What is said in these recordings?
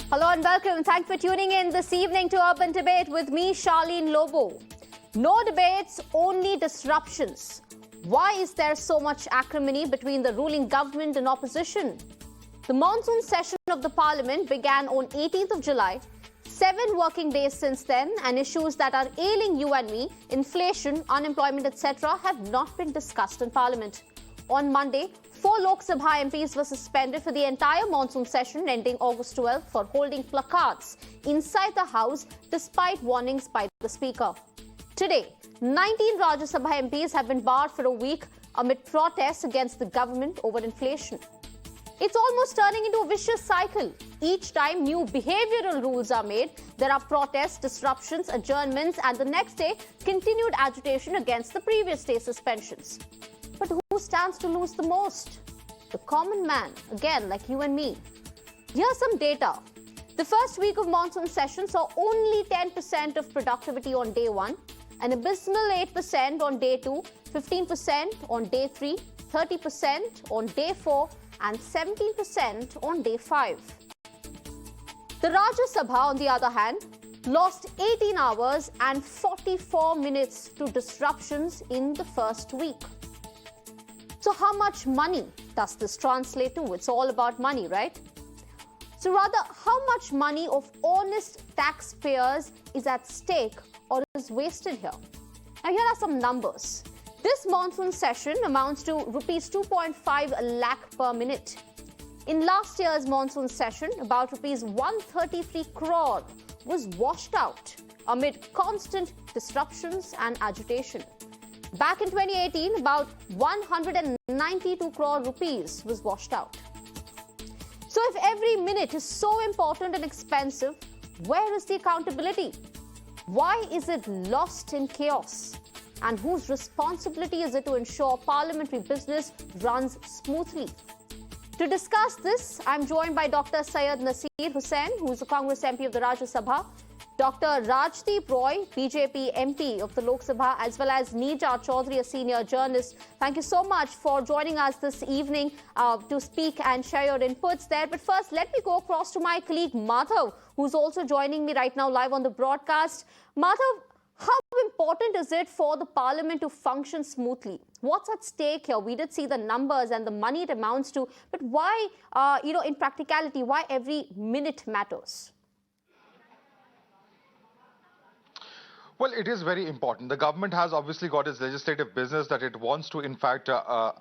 Hello and welcome. Thanks for tuning in this evening to Urban Debate with me, Sharlene Lobo. No debates, only disruptions. Why is there so much acrimony between the ruling government and opposition? The monsoon session of the parliament began on 18th of July. 7 working days since then, and issues that are ailing you and me, inflation, unemployment, etc., have not been discussed in parliament. On Monday, 4 Lok Sabha MPs were suspended for the entire monsoon session ending August 12 for holding placards inside the House despite warnings by the Speaker. Today, 19 Rajya Sabha MPs have been barred for a week amid protests against the government over inflation. It's almost turning into a vicious cycle. Each time new behavioral rules are made, there are protests, disruptions, adjournments, and the next day, continued agitation against the previous day's suspensions. But who stands to lose the most? The common man, again, like you and me. Here's some data. The first week of monsoon session saw only 10% of productivity on day 1, an abysmal 8% on day 2, 15% on day 3, 30% on day 4, and 17% on day 5. The Rajya Sabha, on the other hand, lost 18 hours and 44 minutes to disruptions in the first week. So how much money does this translate to? It's all about money, right? So rather, how much money of honest taxpayers is at stake or is wasted here? Now, here are some numbers. This monsoon session amounts to rupees 2.5 lakh per minute. In last year's monsoon session, about rupees 133 crore was washed out amid constant disruptions and agitation. Back in 2018, about 192 crore rupees was washed out. So if every minute is so important and expensive, where is the accountability? Why is it lost in chaos? And whose responsibility is it to ensure parliamentary business runs smoothly? To discuss this, I'm joined by Dr. Syed Nasir Hussain, who is a Congress MP of the Rajya Sabha, Dr. Rajdeep Roy, BJP MP of the Lok Sabha, as well as Neerja Chowdhury, a senior journalist. Thank you so much for joining us this evening to speak and share your inputs there. But first, let me go across to my colleague Madhav, who's also joining me right now live on the broadcast. Madhav, how important is it for the parliament to function smoothly? What's at stake here? We did see the numbers and the money it amounts to, but why, in practicality, why every minute matters? Well, it is very important. The government has obviously got its legislative business that it wants to, in fact,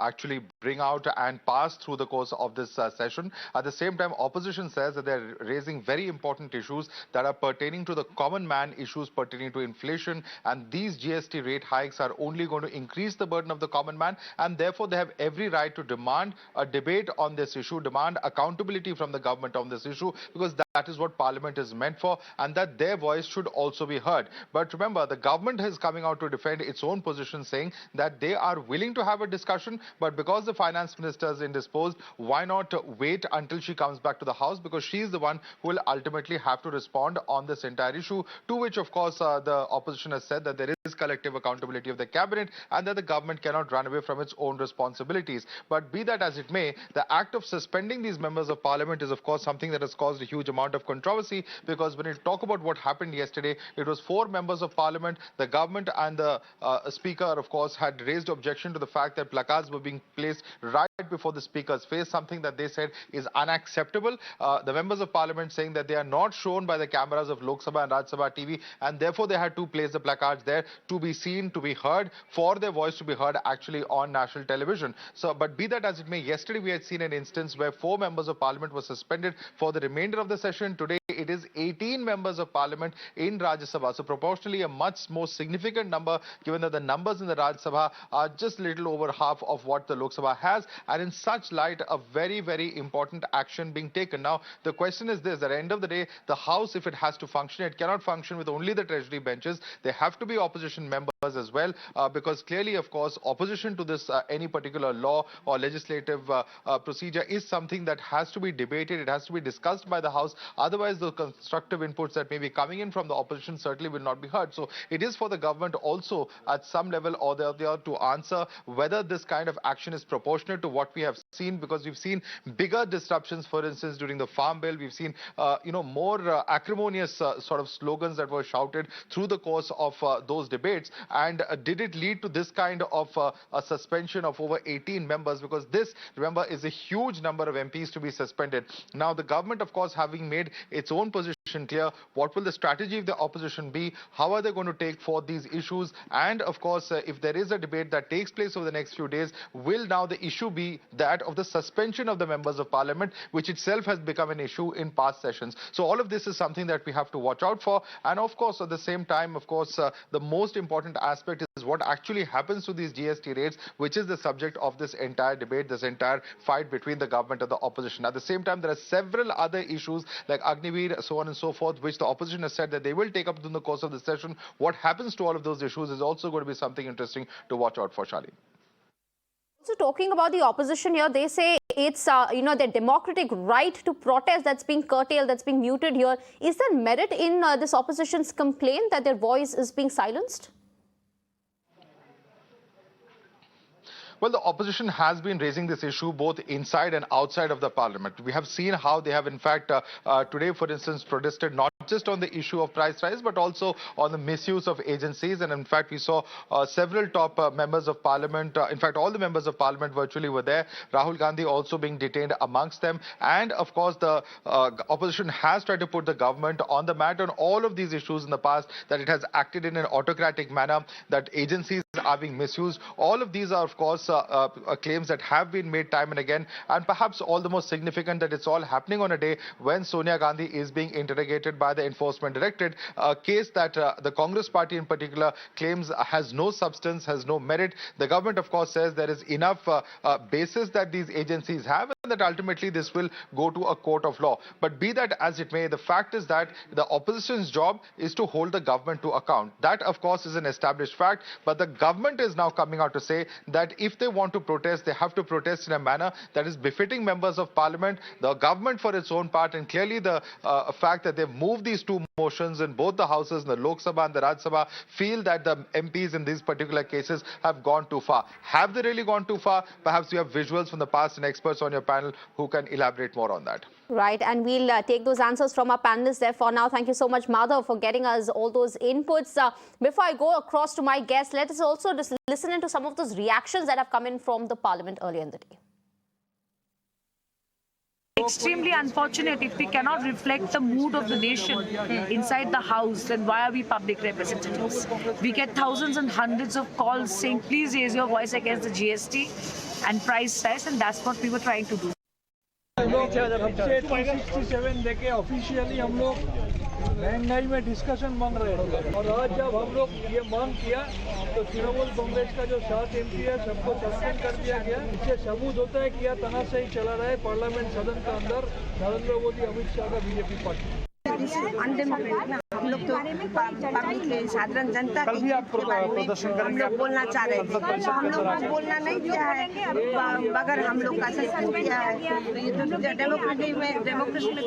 actually bring out and pass through the course of this session. At the same time, opposition says that they're raising very important issues that are pertaining to the common man, issues pertaining to inflation, and these GST rate hikes are only going to increase the burden of the common man, and therefore they have every right to demand a debate on this issue, demand accountability from the government on this issue, because that is what parliament is meant for, and that their voice should also be heard. But remember, the government is coming out to defend its own position, saying that they are willing to have a discussion, but because the finance minister is indisposed, why not wait until she comes back to the House, because she is the one who will ultimately have to respond on this entire issue, to which, of course, the opposition has said that there is collective accountability of the cabinet and that the government cannot run away from its own responsibilities. But be that as it may, the act of suspending these members of parliament is, of course, something that has caused a huge amount of controversy, because when you talk about what happened yesterday, it was 4 members of parliament, the government and the speaker, of course, had raised objection to the fact that placards were being placed right before the speaker's face, something that they said is unacceptable. The members of parliament saying that they are not shown by the cameras of Lok Sabha and Rajya Sabha TV, and therefore they had to place the placards there to be seen, to be heard, for their voice to be heard actually on national television. So, but be that as it may, yesterday we had seen an instance where 4 members of parliament were suspended for the remainder of the session. Today it is 18 members of parliament in Rajya Sabha, so proportionally a much more significant number, given that the numbers in the Rajya Sabha are just little over half of what the Lok Sabha has, and in such light, a very, very important action being taken. Now, the question is this: at the end of the day, the House, if it has to function, it cannot function with only the treasury benches. There have to be opposition members as well, because clearly, of course, opposition to this any particular law or legislative procedure is something that has to be debated. It has to be discussed by the House. Otherwise, the constructive inputs that may be coming in from the opposition certainly will not be heard. So it is for the government also at some level or the other to answer whether this kind of action is proportionate to what we have seen, because we've seen bigger disruptions, for instance, during the farm bill. We've seen, more acrimonious sort of slogans that were shouted through the course of those debates. And did it lead to this kind of a suspension of over 18 members? Because this, remember, is a huge number of MPs to be suspended. Now, the government, of course, having made its own position clear, what will the strategy of the opposition be? How are they going to take forth these issues? And, of course, if there is a debate that takes place over the next few days, will now the issue be that of the suspension of the members of parliament, which itself has become an issue in past sessions? So all of this is something that we have to watch out for. And of course, at the same time, of course, the most important aspect is what actually happens to these GST rates, which is the subject of this entire debate, this entire fight between the government and the opposition. At the same time, there are several other issues like Agniveer, so on and so forth, which the opposition has said that they will take up in the course of the session. What happens to all of those issues is also going to be something interesting to watch out for, Sharlene. So talking about the opposition here, they say it's, their democratic right to protest that's being curtailed, that's being muted here. Is there merit in this opposition's complaint that their voice is being silenced? Well, the opposition has been raising this issue both inside and outside of the parliament. We have seen how they have, in fact, today, for instance, protested not just on the issue of price rise, but also on the misuse of agencies. And in fact, we saw several top members of parliament, in fact, all the members of parliament virtually were there. Rahul Gandhi also being detained amongst them. And of course, the opposition has tried to put the government on the mat on all of these issues in the past, that it has acted in an autocratic manner, that agencies are being misused. All of these are, of course, claims that have been made time and again, and perhaps all the most significant that it's all happening on a day when Sonia Gandhi is being interrogated by the Enforcement Directorate, a case that the Congress party in particular claims has no substance, has no merit. The government, of course, says there is enough basis that these agencies have, and that ultimately this will go to a court of law. But be that as it may, the fact is that the opposition's job is to hold the government to account. That, of course, is an established fact, but the government is now coming out to say that if they want to protest, they have to protest in a manner that is befitting members of parliament, the government for its own part. And clearly the fact that they've moved these two motions in both the houses, the Lok Sabha and the Rajya Sabha, feel that the MPs in these particular cases have gone too far. Have they really gone too far? Perhaps you have visuals from the past and experts on your panel who can elaborate more on that. Right, and we'll take those answers from our panelists there for now. Thank you so much, Madhav, for getting us all those inputs. Before I go across to my guests, let us also just listen into some of those reactions that have come in from the parliament earlier in the day. Extremely unfortunate. If we cannot reflect the mood of the nation inside the house, then why are we public representatives? We get thousands and hundreds of calls saying, please raise your voice against the GST and price rise, and that's what we were trying to do. हम लोग 267 देके officially हम लोग महंगाई में discussion मांग रहे हैं, और आज जब हम लोग ये मांग किया तो तृणमूल कांग्रेस का जो 7 MP है सबको सस्पेंड कर दिया गया। इससे सबूत होता है कि यह तनाशाही चला रहा है पार्लियामेंट सदन के अंदर नरेंद्र मोदी, अमित शाह का बीजेपी पार्टी। हम लोग तो पब्लिक साधारण जनता के बारे में हम लोग बोलना चाह रहे थे, तो हम लोग को बोलना नहीं दिया है, बगैर हम लोग का सपोर्ट किया है। तो ये तो डेमोक्रेसी में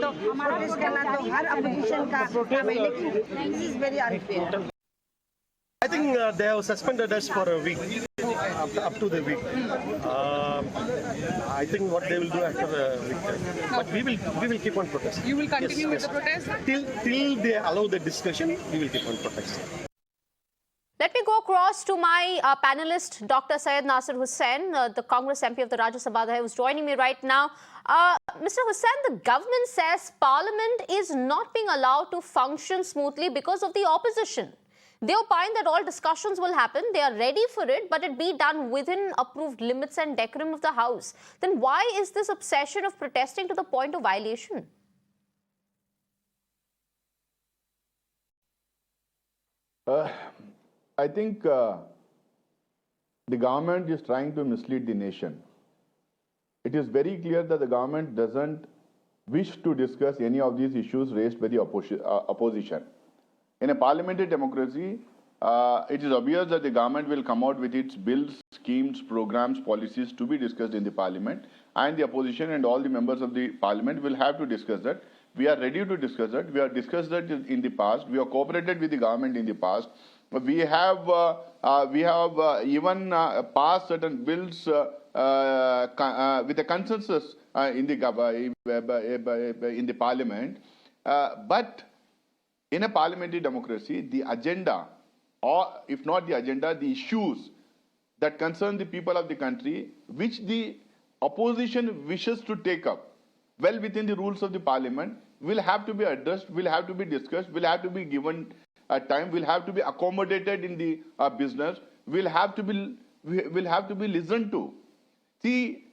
तो प्रोटेस्ट करना तो हर अपोजिशन का काम है, लेकिन this is very unfair. I think they have suspended us for a week, up to the week. I think what they will do after a week. But we will keep on protesting. You will continue with the protest? Till they allow the discussion, we will keep on protesting. Let me go across to my panelist, Dr. Syed Nasir Hussain, the Congress MP of the Rajya Sabha, who is joining me right now. Mr. Hussain, the government says Parliament is not being allowed to function smoothly because of the opposition. They opine that all discussions will happen, they are ready for it, but it be done within approved limits and decorum of the House. Then why is this obsession of protesting to the point of violation? I think the government is trying to mislead the nation. It is very clear that the government doesn't wish to discuss any of these issues raised by the opposition. In a parliamentary democracy, it is obvious that the government will come out with its bills, schemes, programs, policies to be discussed in the parliament, and the opposition and all the members of the parliament will have to discuss that. We are ready to discuss that. We have discussed that in the past. We have cooperated with the government in the past. We have even passed certain bills with a consensus in the parliament. But in a parliamentary democracy, the agenda, or if not the agenda, the issues that concern the people of the country, which the opposition wishes to take up, well within the rules of the parliament, will have to be addressed, will have to be discussed, will have to be given time, will have to be accommodated in the business, will have to be listened to. See,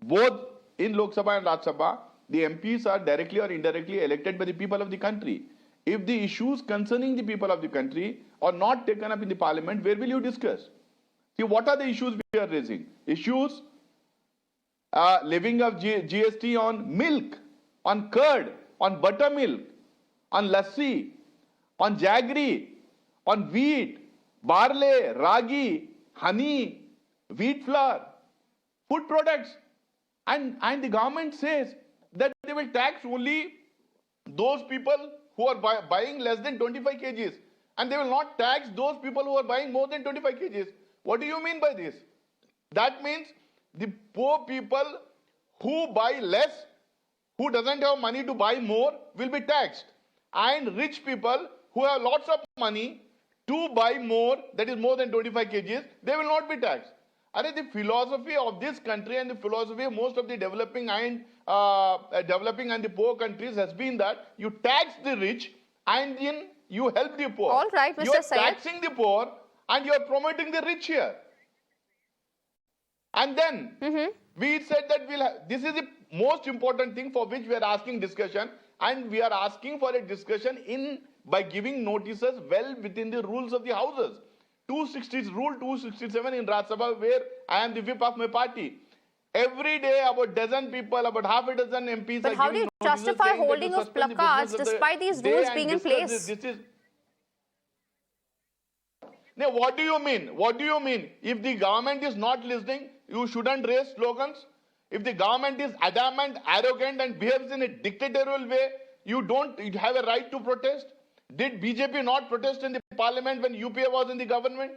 both in Lok Sabha and Rajya Sabha, the MPs are directly or indirectly elected by the people of the country. If the issues concerning the people of the country are not taken up in the parliament, where will you discuss? See, what are the issues we are raising? Issues levying of GST on milk, on curd, on buttermilk, on lassi, on jaggery, on wheat, barley, ragi, honey, wheat flour, food products. And the government says that they will tax only those people who are buying less than 25 kgs. And they will not tax those people who are buying more than 25 kgs. What do you mean by this? That means the poor people who buy less, who doesn't have money to buy more, will be taxed. And rich people who have lots of money to buy more, that is more than 25 kgs, they will not be taxed. The philosophy of this country and the philosophy of most of the developing and the poor countries has been that you tax the rich and then you help the poor. All right, Mr. You are Syed. taxing the poor and you are promoting the rich here. And then we said that this is the most important thing for which we are asking discussion, and we are asking for a discussion by giving notices well within the rules of the houses. Rule 267 in Rajya Sabha, where I am the whip of my party. Every day about dozen people, about half a dozen MPs But are how do giving you notices justify saying that holding to of suspend the placards business of the despite these day rules and being in discuss place? this. Now, what do you mean? What do you mean? If the government is not listening, you shouldn't raise slogans. If the government is adamant, arrogant, and behaves in a dictatorial way, you don't have a right to protest. Did BJP not protest in the parliament when UPA was in the government?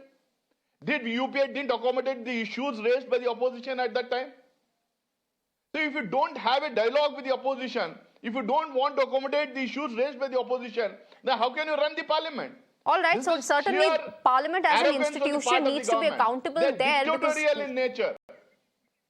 Did UPA didn't accommodate the issues raised by the opposition at that time? So if you don't have a dialogue with the opposition, if you don't want to accommodate the issues raised by the opposition, then how can you run the parliament? All right, This so is certainly sheer Parliament as an arrogance on the part institution of the needs to be government. accountable They're there, because dictatorial in nature.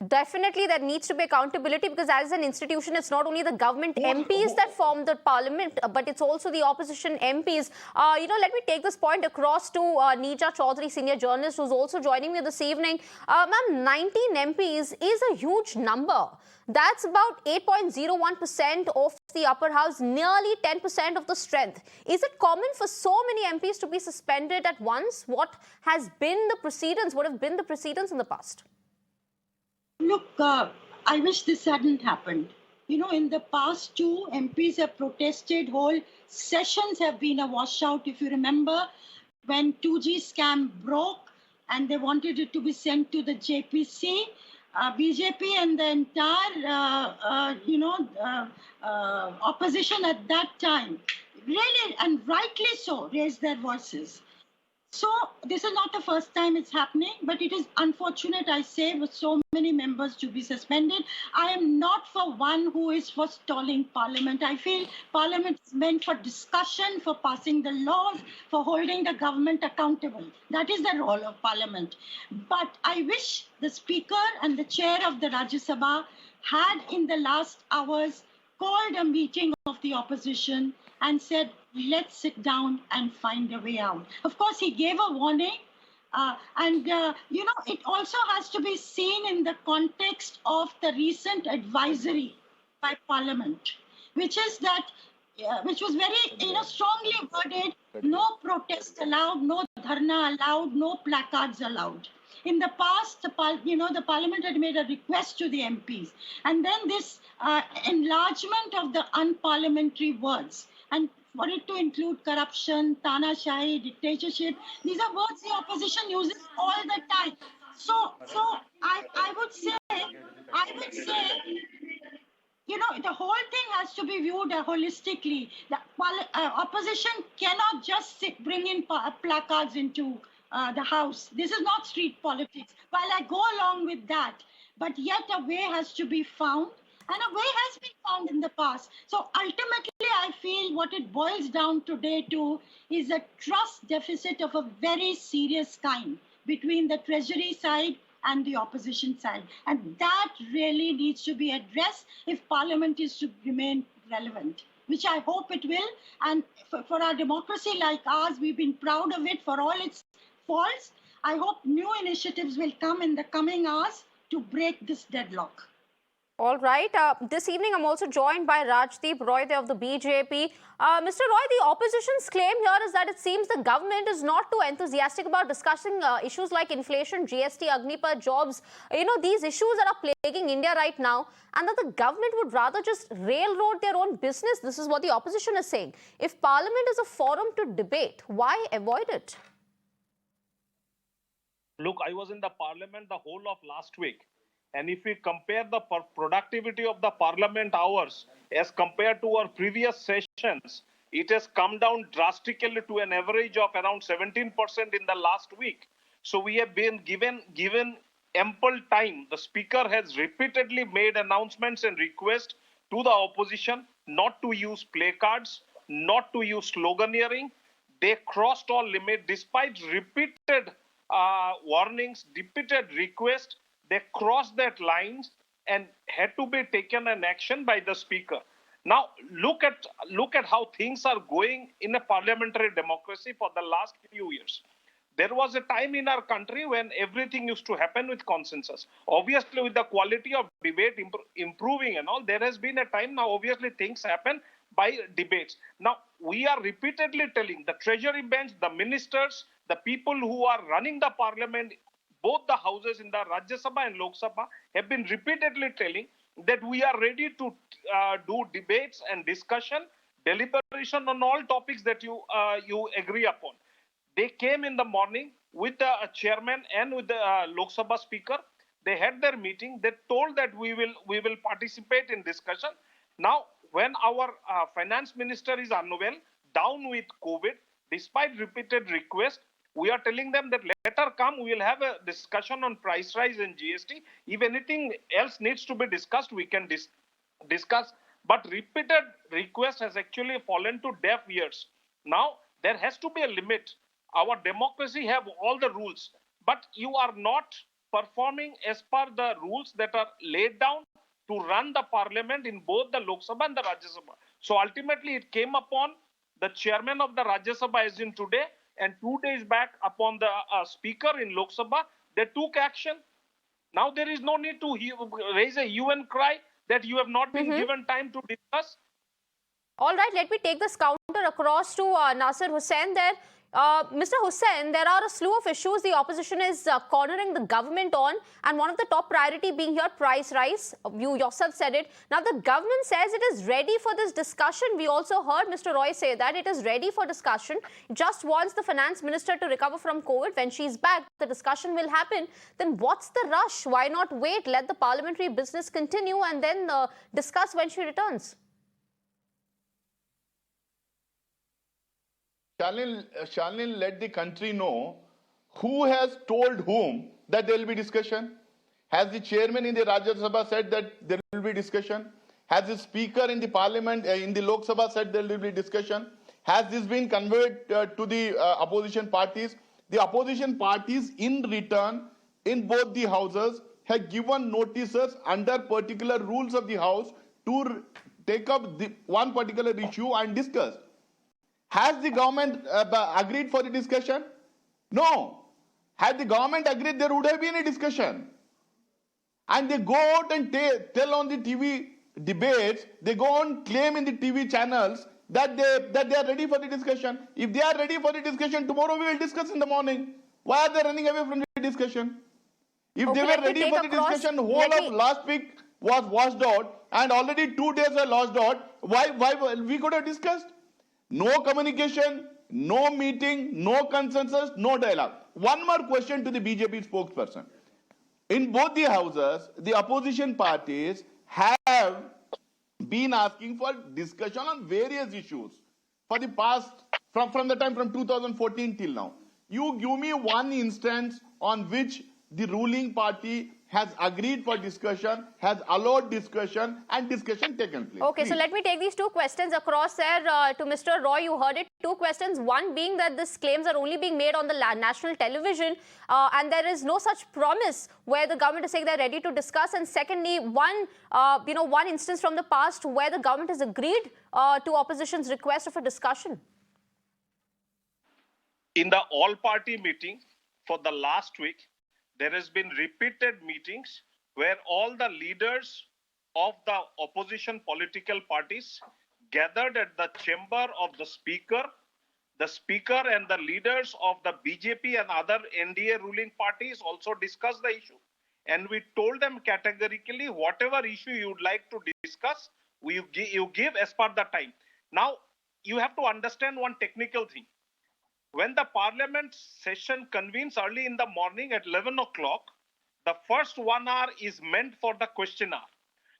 definitely there needs to be accountability, because as an institution, it's not only the government MPs that form the parliament, but it's also the opposition MPs. Let me take this point across to Neerja Chowdhury, senior journalist, who's also joining me this evening. Ma'am, 19 MPs is a huge number. That's about 8.01% of the upper house, nearly 10% of the strength. Is it common for so many MPs to be suspended at once? What has been the precedents? What have been the precedents in the past? Look, I wish this hadn't happened. In the past, too, MPs have protested. Whole sessions have been a washout. If you remember, when 2G scam broke and they wanted it to be sent to the JPC, BJP and the entire, opposition at that time, really, and rightly so, raised their voices. So this is not the first time it's happening, but it is unfortunate, I say, with so many members to be suspended. I am not for one who is for stalling Parliament. I feel Parliament is meant for discussion, for passing the laws, for holding the government accountable. That is the role of Parliament. But I wish the Speaker and the Chair of the Rajya Sabha had in the last hours called a meeting of the opposition and said, let's sit down and find a way out. Of course, he gave a warning. It also has to be seen in the context of the recent advisory by Parliament, which is that, which was very, strongly worded, no protest allowed, no dharna allowed, no placards allowed. In the past, the Parliament had made a request to the MPs. And then this enlargement of the unparliamentary words. And for it to include corruption, tanashahi, dictatorship. These are words the opposition uses all the time. So I would say, you know, the whole thing has to be viewed holistically. The opposition cannot just bring in placards into the House. This is not street politics. While I go along with that, but yet a way has to be found, and a way has been found in the past. So ultimately, I feel what it boils down today to is a trust deficit of a very serious kind between the Treasury side and the opposition side. And that really needs to be addressed if Parliament is to remain relevant, which I hope it will. And for our democracy like ours, we've been proud of it for all its faults. I hope new initiatives will come in the coming hours to break this deadlock. All right. This evening, I'm also joined by Rajdeep Roy of the BJP. Mr. Roy, the opposition's claim here is that it seems the government is not too enthusiastic about discussing issues like inflation, GST, Agnipat, jobs, you know, these issues that are plaguing India right now, and that the government would rather just railroad their own business. This is what the opposition is saying. If Parliament is a forum to debate, why avoid it? Look, I was in the Parliament the whole of last week. And if we compare the productivity of the Parliament hours as compared to our previous sessions, it has come down drastically to an average of around 17% in the last week. So we have been given ample time. The Speaker has repeatedly made announcements and requests to the opposition not to use placards, not to use sloganeering. They crossed all limits despite repeated warnings, repeated requests. They crossed that lines and had to be taken an action by the Speaker. Now, look at how things are going in a parliamentary democracy for the last few years. There was a time in our country when everything used to happen with consensus. Obviously, with the quality of debate improving and all, there has been a time now, obviously, things happen by debates. Now, we are repeatedly telling the Treasury bench, the ministers, the people who are running the parliament, both the houses in the Rajya Sabha and Lok Sabha have been repeatedly telling that we are ready to do debates and discussion, deliberation on all topics that you agree upon. They came in the morning with the chairman and with the Lok Sabha speaker. They had their meeting. They told that we will participate in discussion. Now, when our finance minister is unwell, down with COVID, despite repeated requests, we are telling them that let her come, we will have a discussion on price rise and GST. If anything else needs to be discussed, we can discuss. But repeated request has actually fallen to deaf ears. Now, there has to be a limit. Our democracy have all the rules, but you are not performing as per the rules that are laid down to run the parliament in both the Lok Sabha and the Rajya Sabha. So ultimately, it came upon the chairman of the Rajya Sabha as in today, and 2 days back upon the speaker in Lok Sabha. They took action. Now there is no need to raise a hue and cry that you have not been given time to discuss. All right, let me take this counter across to Nasir Hussain there. Mr. Hussain, there are a slew of issues the opposition is cornering the government on, and one of the top priority being here price rise. You yourself said it. Now the government says it is ready for this discussion. We also heard Mr. Roy say that it is ready for discussion. Just wants the finance minister to recover from COVID. When she's back, the discussion will happen. Then what's the rush? Why not wait? Let the parliamentary business continue and then discuss when she returns. Sharlene, let the country know who has told whom that there will be discussion. Has the chairman in the Rajya Sabha said that there will be discussion? Has the speaker in the parliament, in the Lok Sabha said there will be discussion? Has this been conveyed to the opposition parties? The opposition parties in return, in both the houses, have given notices under particular rules of the house to take up one particular issue and discuss. Has the government agreed for the discussion? No. Had the government agreed, there would have been a discussion. And they go out and tell on the TV debates, they go on claim in the TV channels that they are ready for the discussion. If they are ready for the discussion, tomorrow we will discuss in the morning. Why are they running away from the discussion? If they were ready for the discussion, whole of last week was washed out and already 2 days were lost out, why we could have discussed? No communication, no meeting, no consensus, no dialogue. One more question to the BJP spokesperson. In both the houses, the opposition parties have been asking for discussion on various issues for the past, from the time from 2014 till now. You give me one instance on which the ruling party has agreed for discussion, has allowed discussion, and discussion taken place. Okay, Please. so let me take these two questions across there to Mr. Roy. You heard it. Two questions. One being that these claims are only being made on the national television and there is no such promise where the government is saying they're ready to discuss. And secondly, one instance from the past where the government has agreed to opposition's request of a discussion. In the all-party meeting for the last week, there has been repeated meetings where all the leaders of the opposition political parties gathered at the chamber of the speaker and the leaders of the BJP and other NDA ruling parties also discussed the issue. And we told them categorically, whatever issue you would like to discuss, you give as per the time. Now, you have to understand one technical thing. When the parliament session convenes early in the morning at 11 o'clock, the first 1 hour is meant for the question hour.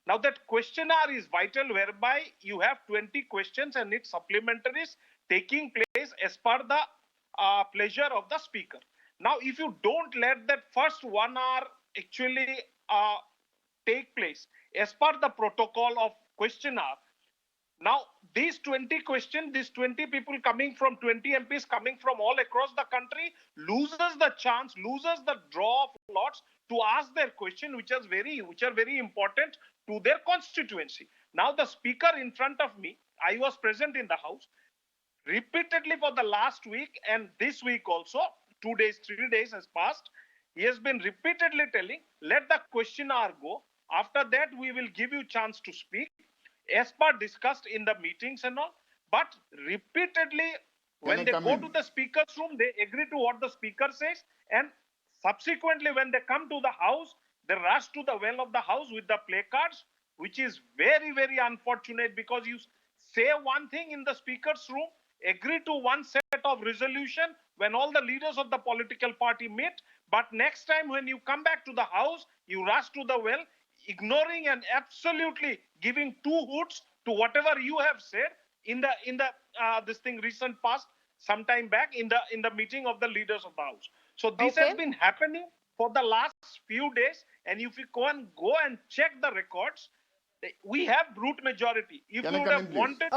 Now that question hour is vital, whereby you have 20 questions and its supplementaries taking place as per the pleasure of the speaker. Now, if you don't let that first 1 hour actually take place as per the protocol of question hour, now, these 20 questions, these 20 people coming from 20 MPs coming from all across the country loses the chance, loses the draw of lots to ask their question, which are very important to their constituency. Now, the speaker in front of me, I was present in the house, repeatedly for the last week and this week also, 2 days, 3 days has passed. He has been repeatedly telling, let the question hour go. After that, we will give you chance to speak, as per discussed in the meetings and all. But repeatedly, when they go to the speaker's room, they agree to what the speaker says. And subsequently, when they come to the house, they rush to the well of the house with the placards, which is very, very unfortunate, because you say one thing in the speaker's room, agree to one set of resolution when all the leaders of the political party meet. But next time when you come back to the house, you rush to the well, ignoring and absolutely giving two hoots to whatever you have said in the recent past, some time back in the meeting of the leaders of the house. So this has been happening for the last few days, and if you go and check the records, we have brute majority. If you would have wanted,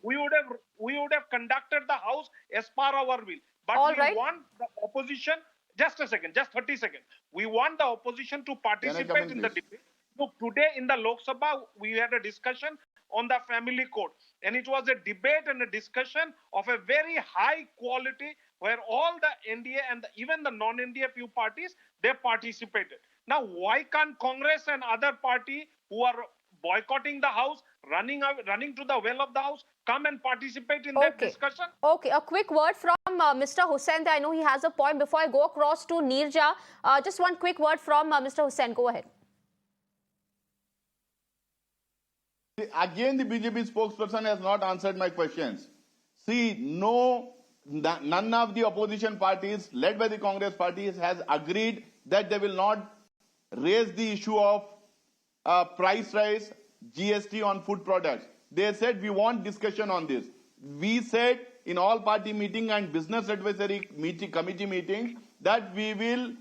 we would have conducted the house as per our will. But we want the opposition. Just a second, just 30 seconds. We want the opposition to participate in the debate. So today in the Lok Sabha, we had a discussion on the family code, and it was a debate and a discussion of a very high quality, where all the NDA and even the non-NDA few parties, they participated. Now, why can't Congress and other party who are boycotting the house, running to the well of the house, come and participate in that discussion? Okay, a quick word from Mr. Hussain. I know he has a point. Before I go across to Neerja, just one quick word from Mr. Hussain. Go ahead. Again, the BJP spokesperson has not answered my questions. See, none of the opposition parties, led by the Congress parties, has agreed that they will not raise the issue of price rise, GST on food products. They said we want discussion on this. We said in all party meeting and business advisory committee meetings that we will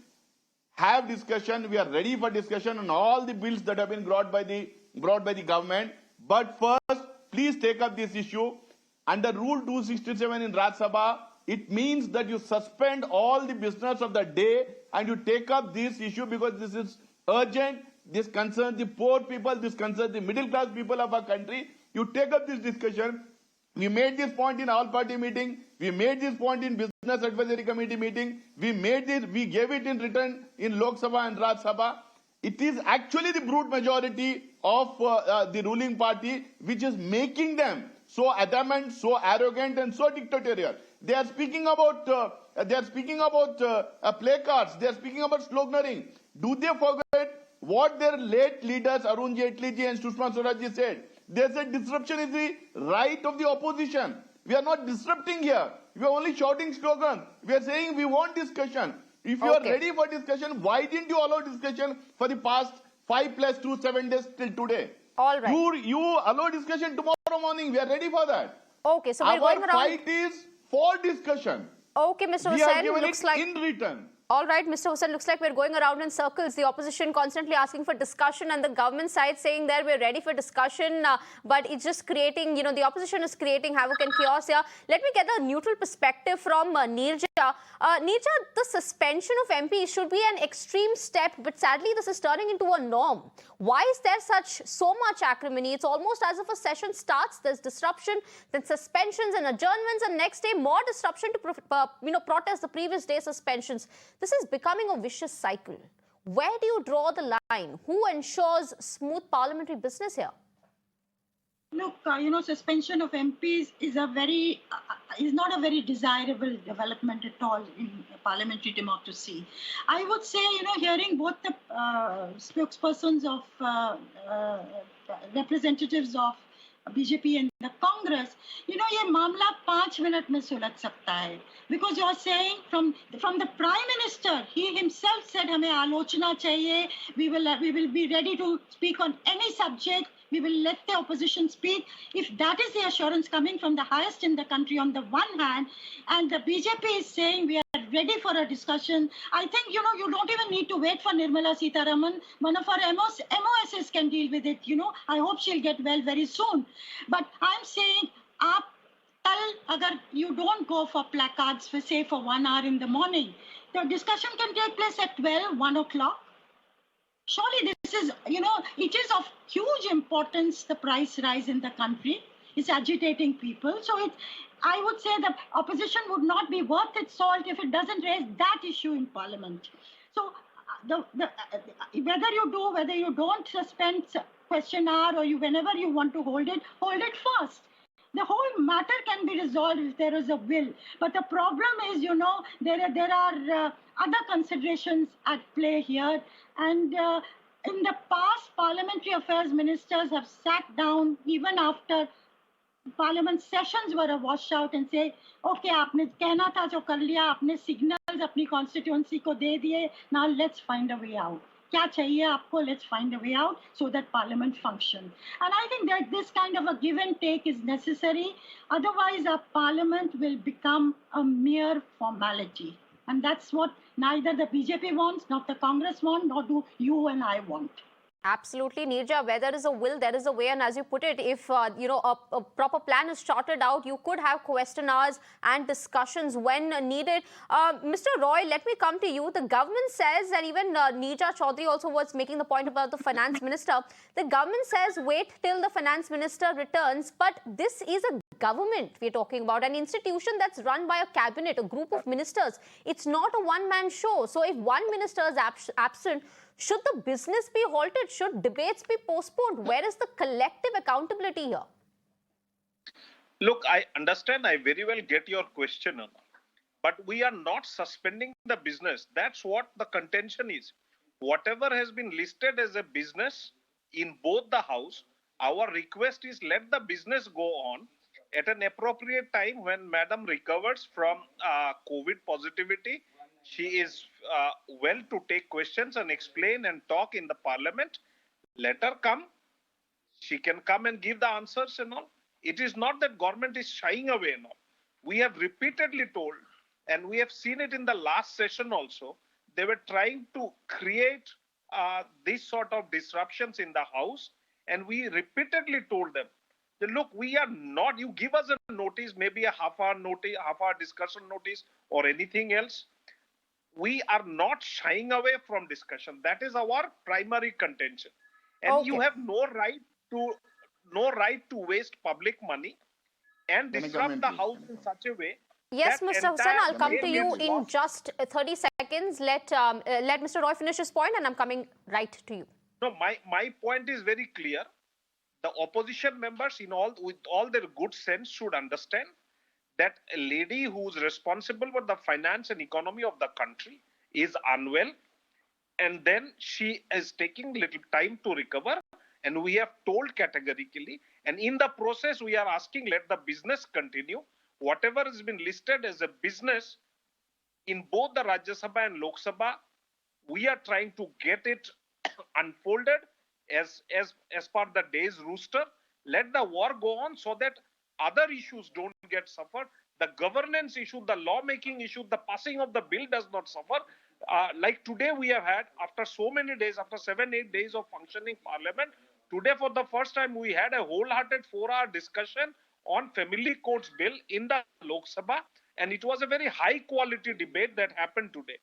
have discussion. We are ready for discussion on all the bills that have been brought by the government. But first, please take up this issue. Under Rule 267 in Rajya Sabha, it means that you suspend all the business of the day and you take up this issue because this is urgent. This concerns the poor people. This concerns the middle class people of our country. You take up this discussion. We made this point in all party meeting. We made this point in business advisory committee meeting. We gave it in written in Lok Sabha and Rajya Sabha. It is actually the brute majority of the ruling party which is making them so adamant, so arrogant, and so dictatorial. They are speaking about placards. They are speaking about sloganeering. Do they forget what their late leaders Arun Jaitley ji and Sushma Swaraj ji said? They said disruption is the right of the opposition. We are not disrupting here. We are only shouting slogans. We are saying we want discussion. If you are ready for discussion, why didn't you allow discussion for the past 5 + 2, 7 days till today? All right. You allow discussion tomorrow morning. We are ready for that. Okay, so we're going around. Our fight is for discussion. Okay, Mr. We are Hussain, given looks it like... in return. All right, Mr. Hussain, looks like we're going around in circles. The opposition constantly asking for discussion and the government side saying that we're ready for discussion, but it's just creating, the opposition is creating havoc and chaos here. Let me get a neutral perspective from Neerja. Neerja, the suspension of MPs should be an extreme step, but sadly this is turning into a norm. Why is there so much acrimony? It's almost as if a session starts, there's disruption, then suspensions and adjournments, and next day more disruption to protest the previous day suspensions. This is becoming a vicious cycle. Where do you draw the line? Who ensures smooth parliamentary business here? Look, suspension of MPs is not a very desirable development at all in parliamentary democracy. I would say, hearing both the spokespersons of representatives of BJP and the Congress, ye मामला 5 minute में सुलझ सकता है. Because you are saying from the Prime Minister, he himself said हमें आलोचना चाहिए. We will be ready to speak on any subject. We will let the opposition speak. If that is the assurance coming from the highest in the country on the one hand, and the BJP is saying we are ready for a discussion, I think, you don't even need to wait for Nirmala Sitharaman. One of our MOSs can deal with it, I hope she'll get well very soon. But I'm saying, agar you don't go for placards for 1 hour in the morning, the discussion can take place at 12, 1 o'clock. Surely this is, it is of huge importance, the price rise in the country. It's agitating people. So I would say the opposition would not be worth its salt if it doesn't raise that issue in Parliament. So whether you don't suspend question hour or whenever you want to hold it first. The whole matter can be resolved if there is a will. But the problem is, there are other considerations at play here. And in the past, parliamentary affairs ministers have sat down even after parliament sessions were washed out and say, okay, आपने कहना था जो कर लिया, आपने signals अपनी constituency को दे दिए, now let's find a way out. क्या चाहिए आपको, let's find a way out so that parliament functions. And I think that this kind of a give and take is necessary. Otherwise, our parliament will become a mere formality. And that's what neither the BJP wants, nor the Congress want, nor do you and I want. Absolutely, Neerja. Where there is a will, there is a way. And as you put it, if a proper plan is charted out, you could have question hours and discussions when needed. Mr. Roy, let me come to you. The government says, and even Neerja Chowdhury also was making the point about the finance minister. The government says wait till the finance minister returns. But this is a government we're talking about, an institution that's run by a cabinet, a group of ministers. It's not a one-man show. So if one minister is absent, should the business be halted? Should debates be postponed? Where is the collective accountability here? Look, I understand. I very well get your question. But we are not suspending the business. That's what the contention is. Whatever has been listed as a business in both the house, our request is let the business go on at an appropriate time when Madam recovers from COVID positivity. She is well to take questions and explain and talk in the parliament. Let her come. She can come and give the answers and all. It is not that government is shying away and all. We have repeatedly told, and we have seen it in the last session also, they were trying to create this sort of disruptions in the house. And we repeatedly told them, that, look, we are not, you give us a notice, maybe a half-hour notice, half-hour discussion notice or anything else. We are not shying away from discussion. That is our primary contention. And you have no right to waste public money and disrupt the house in such a way. Yes, Mr. Hussain, I'll come to you in just 30 seconds. Let Mr. Roy finish his point and I'm coming right to you. No, my point is very clear. The opposition members with all their good sense should understand that a lady who is responsible for the finance and economy of the country is unwell, and then she is taking little time to recover, and we have told categorically, and in the process we are asking let the business continue. whatever has been listed as a business in both the Rajya Sabha and Lok Sabha, we are trying to get it unfolded as per the day's rooster. Let the war go on so that other issues don't get suffered. The governance issue, the lawmaking issue, the passing of the bill does not suffer. Like today we have had, after so many days, after 7-8 days of functioning parliament, today for the first time we had a wholehearted 4-hour discussion on family courts bill in the Lok Sabha, and it was a very high quality debate that happened today.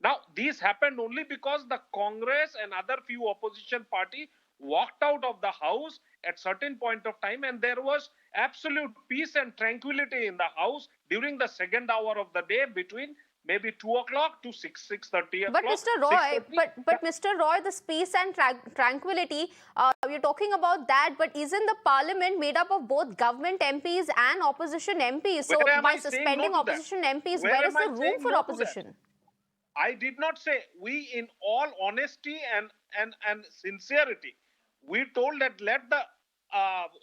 Now, this happened only because the Congress and other few opposition party walked out of the house at certain point of time, and there was absolute peace and tranquility in the house during the second hour of the day between maybe 2 o'clock to 6:30. But Mr. Roy, but Mr. Roy, the peace and tranquility, you're talking about that, but isn't the parliament made up of both government MPs and opposition MPs? So by suspending opposition MPs, where is the room for opposition? I did not say. We, in all honesty and sincerity, we told that let the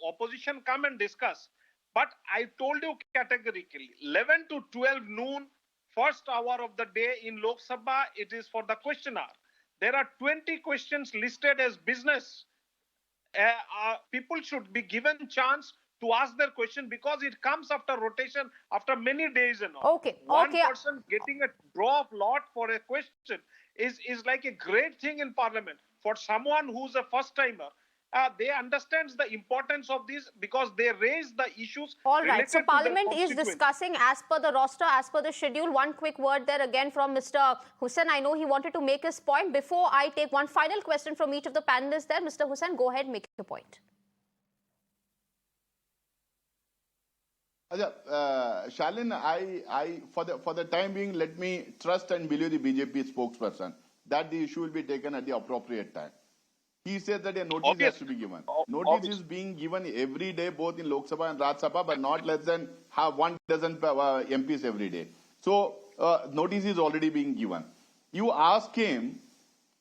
opposition come and discuss. But I told you categorically, 11 to 12 noon, first hour of the day in Lok Sabha, it is for the question hour. There are 20 questions listed as business. People should be given chance to ask their question because it comes after rotation, after many days and all. Okay. One person getting a draw of lot for a question is like a great thing in parliament. For someone who's a first timer, they understand the importance of this because they raise the issues. All right. So Parliament is discussing as per the roster, as per the schedule. One quick word there again from Mr. Hussain. I know he wanted to make his point. Before I take one final question from each of the panelists there, Mr. Hussain, go ahead, make your point. Sharlene, I for the time being, let me trust and believe the BJP spokesperson that the issue will be taken at the appropriate time. He said that a notice has to be given. Notice is being given every day, both in Lok Sabha and Rajya Sabha, but not less than 1 dozen MPs every day. So notice is already being given. You ask him,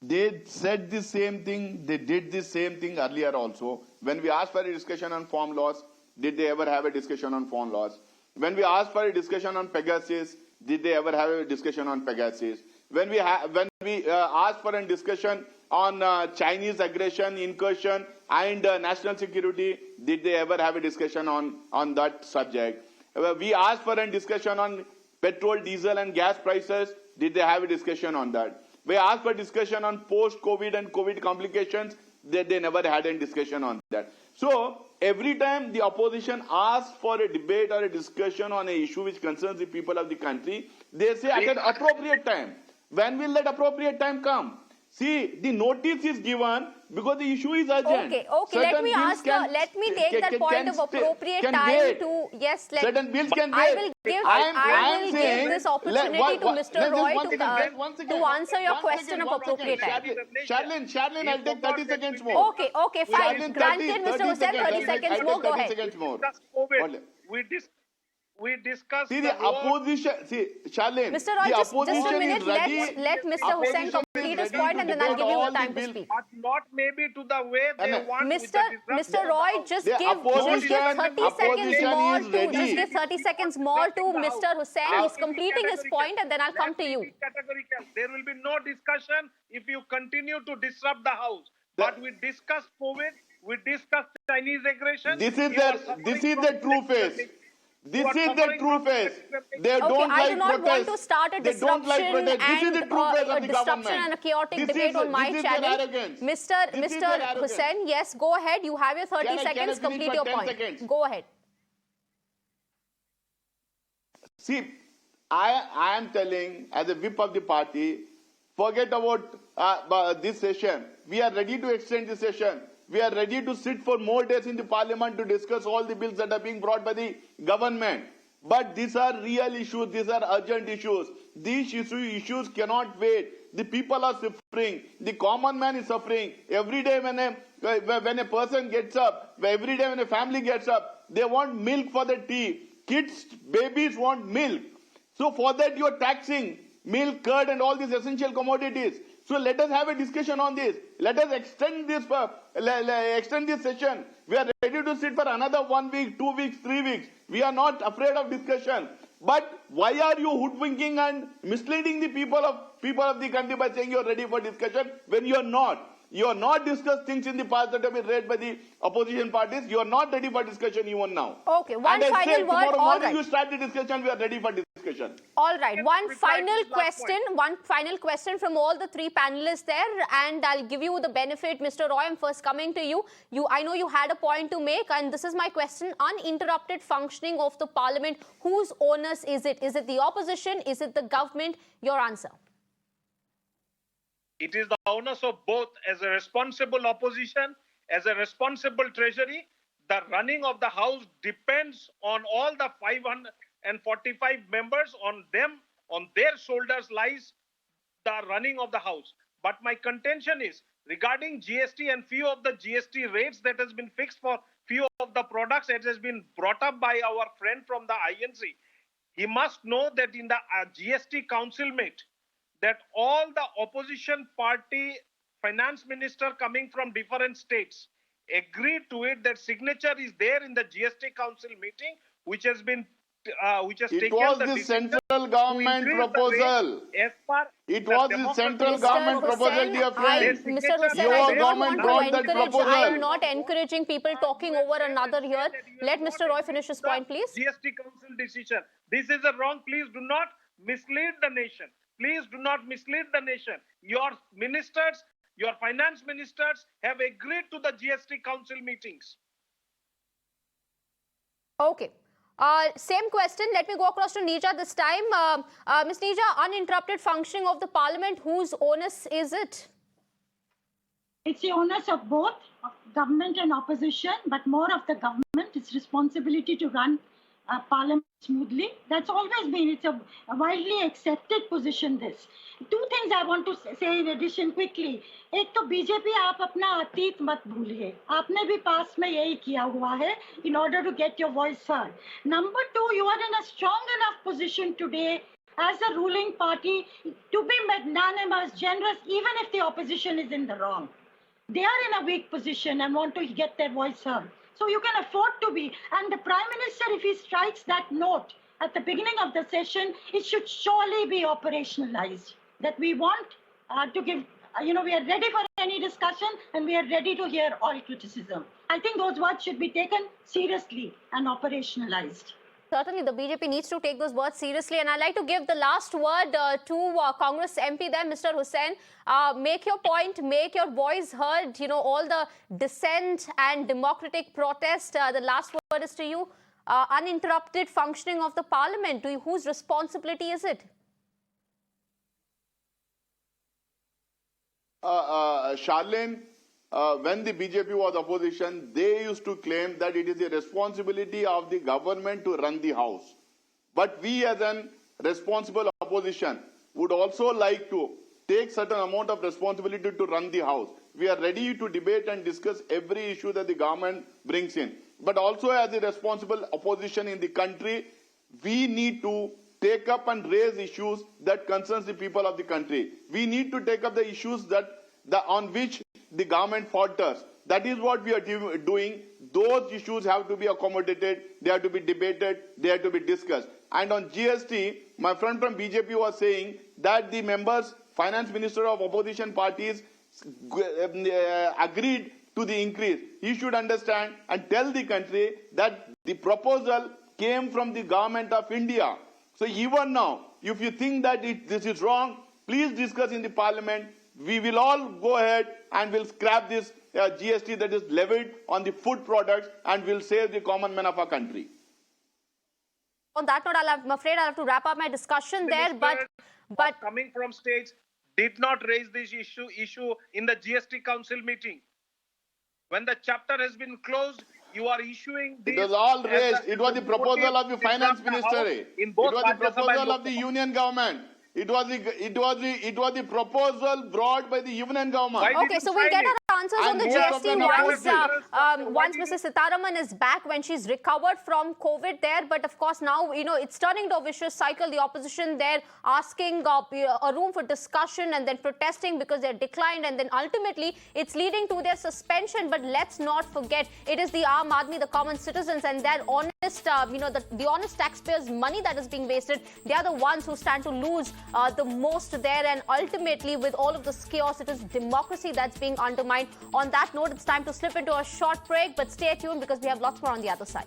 they said the same thing, they did the same thing earlier also. When we asked for a discussion on farm laws, did they ever have a discussion on farm laws? When we asked for a discussion on Pegasus, did they ever have a discussion on Pegasus? When we asked for a discussion on Chinese aggression, incursion and national security, did they ever have a discussion on that subject? We asked for a discussion on petrol, diesel and gas prices, did they have a discussion on that? We asked for discussion on post-COVID and COVID complications, they never had a discussion on that. So, every time the opposition asks for a debate or a discussion on an issue which concerns the people of the country, they say at an appropriate time. When will that appropriate time come? See, the notice is given because the issue is urgent. Okay. Let me take that point of appropriate time to, yes, certain bills can wait. I will give this opportunity to Mr. Roy to answer your question of appropriate time. Sharlene, I'll take 30 seconds more. Okay, fine. Granted, Mr. Hussain, 30 seconds more, go ahead. We discussed the opposition. See, Sharlene, Mr. Roy, just a minute. Let Mr. Hussain complete his point and then I'll give you the time to speak. But not maybe to the way they want. Mr. Roy, just give 30 seconds more to Mr. Hussain. He's completing his point and then I'll come to you. There will be no discussion if you continue to disrupt the house. But we discussed COVID, we discussed Chinese aggression. This is the true face. This is the true face. They don't I like do not want to start a disruption and a chaotic debate on my channel. Mr. Hussain, yes, go ahead. You have your 30 seconds. Complete your point. Go ahead. See, I am telling, as a whip of the party, forget about this session. We are ready to extend the session. We are ready to sit for more days in the parliament to discuss all the bills that are being brought by the government. But these are real issues. These are urgent issues. These issues cannot wait. The people are suffering. The common man is suffering. Every day when a person gets up, every day when a family gets up, they want milk for the tea. Kids, babies want milk. So for that you are taxing milk, curd and all these essential commodities. So let us have a discussion on this. Let us extend this session. We are ready to sit for another 1 week, 2 weeks, 3 weeks. We are not afraid of discussion. But why are you hoodwinking and misleading the people of the country by saying you are ready for discussion when you are not? You are not discussed things in the past that have been read by the opposition parties. You are not ready for discussion even now. Okay, one and final word. Tomorrow morning you start the discussion. We are ready for discussion. All right. One final question from all the three panelists there, and I'll give you the benefit, Mr. Roy. I'm first coming to you. I know you had a point to make, and this is my question: uninterrupted functioning of the parliament. Whose onus is it? Is it the opposition? Is it the government? Your answer. It is the onus of both. As a responsible opposition, as a responsible treasury, the running of the house depends on all the 545 members. On them, on their shoulders lies the running of the house. But my contention is regarding GST and few of the GST rates that has been fixed for few of the products. It has been brought up by our friend from the INC. He must know that in the GST council mate, that all the opposition party finance minister coming from different states agreed to it, that signature is there in the GST council meeting, which has been it was the central government proposal. It was the central government proposal, dear friend. Mr. Hussain, Your government brought that proposal. I am not encouraging people talking over another here. Let Mr. Roy finish his point, please. GST council decision. This is a wrong. Please do not mislead the nation. Please do not mislead the nation. Your ministers, your finance ministers have agreed to the GST council meetings. Okay. Same question. Let me go across to Neerja this time. Ms. Neerja, uninterrupted functioning of the parliament, whose onus is it? It's the onus of both, of government and opposition, but more of the government. It's responsibility to run parliament smoothly. That's always been, it's a widely accepted position, this. Two things I want to say in addition quickly. एक तो BJP आप अपना अतीत मत भूलिए. आपने भी पास में यही किया हुआ है in order to get your voice heard. Number two, you are in a strong enough position today as a ruling party to be magnanimous, generous, even if the opposition is in the wrong. They are in a weak position and want to get their voice heard. So you can afford to be. And the Prime Minister, if he strikes that note at the beginning of the session, it should surely be operationalized. That we want to give, we are ready for any discussion and we are ready to hear all criticism. I think those words should be taken seriously and operationalized. Certainly, the BJP needs to take those words seriously. And I'd like to give the last word to Congress MP there, Mr. Hussain. Make your point, make your voice heard. You know, all the dissent and democratic protest. The last word is to you. Uninterrupted functioning of the parliament. Whose responsibility is it? Sharlene, when the BJP was opposition, they used to claim that it is the responsibility of the government to run the house. But we as an responsible opposition would also like to take certain amount of responsibility to run the house. We are ready to debate and discuss every issue that the government brings in. But also as a responsible opposition in the country, we need to take up and raise issues that concerns the people of the country. We need to take up the issues on which the government falters. That is what we are doing. Those issues have to be accommodated, they have to be debated, they have to be discussed. And on GST, my friend from BJP was saying that the members, finance minister of opposition parties agreed to the increase. He should understand and tell the country that the proposal came from the government of India. So even now, if you think that this is wrong, please discuss in the parliament. We will all go ahead and will scrap this GST that is levied on the food products and will save the common man of our country. On that note, I'm afraid I'll have to wrap up my discussion there. But coming from states did not raise this issue in the GST council meeting. When the chapter has been closed, you are issuing this. It was all raised. It was the proposal of the finance minister. It was the proposal of the union government. It was the proposal brought by the Union government. Why Okay, did so you we'll sign get it? our answers on the And most of GST them once, opposed once Mrs. Sitharaman is back, when she's recovered from COVID there. But of course, now, it's turning to a vicious cycle. The opposition there asking a room for discussion and then protesting because they're declined. And then ultimately, it's leading to their suspension. But let's not forget, it is the Aam Aadmi, the common citizens, and their honest, the honest taxpayers' money that is being wasted. They are the ones who stand to lose the most there, and ultimately with all of this chaos, it is democracy that's being undermined. On that note, it's time to slip into a short break, but stay tuned because we have lots more on the other side.